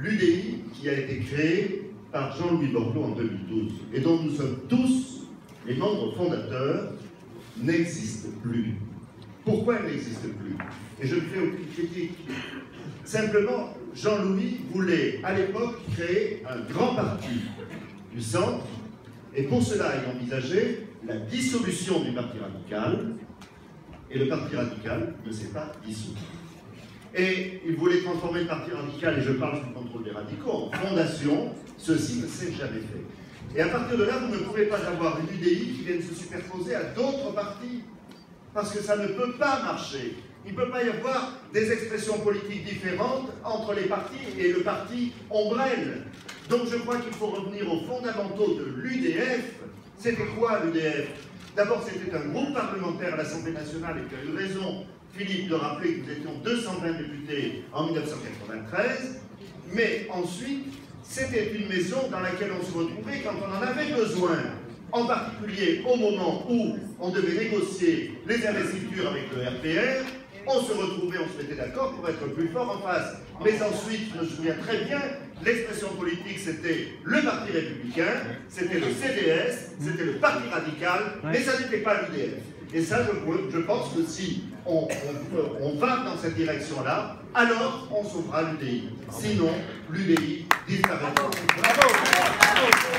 l'UDI qui a été créée par Jean-Louis Borloo en 2012 et dont nous sommes tous les membres fondateurs n'existe plus. Pourquoi elle n'existe plus? Et je ne fais aucune critique. Simplement, Jean-Louis voulait à l'époque créer un grand parti du centre et pour cela il envisageait la dissolution du Parti radical et le Parti radical ne s'est pas dissous. Et il voulait transformer le Parti radical, et je parle sous le contrôle des radicaux, en fondation. Ceci ne s'est jamais fait. Et à partir de là, vous ne pouvez pas avoir une UDI qui vienne se superposer à d'autres partis, parce que ça ne peut pas marcher. Il ne peut pas y avoir des expressions politiques différentes entre les partis et le parti ombrelle. Donc je crois qu'il faut revenir aux fondamentaux de l'UDF. C'était quoi l'UDF? D'abord, c'était un groupe parlementaire à l'Assemblée nationale, et qui a eu raison, Philippe, de rappeler que nous étions 220 députés en 1993, mais ensuite, c'était une maison dans laquelle on se retrouvait quand on en avait besoin, en particulier au moment où on devait négocier les investitures avec le RPR, on se retrouvait, on se mettait d'accord pour être plus fort en face. Mais ensuite, je me souviens très bien, l'expression politique c'était le Parti républicain, c'était le CDS, c'était le Parti radical, mais ça n'était pas l'UDF. Et ça, je pense que si on va dans cette direction-là, alors on sauvera l'UDI. Sinon, l'UDI disparaîtra.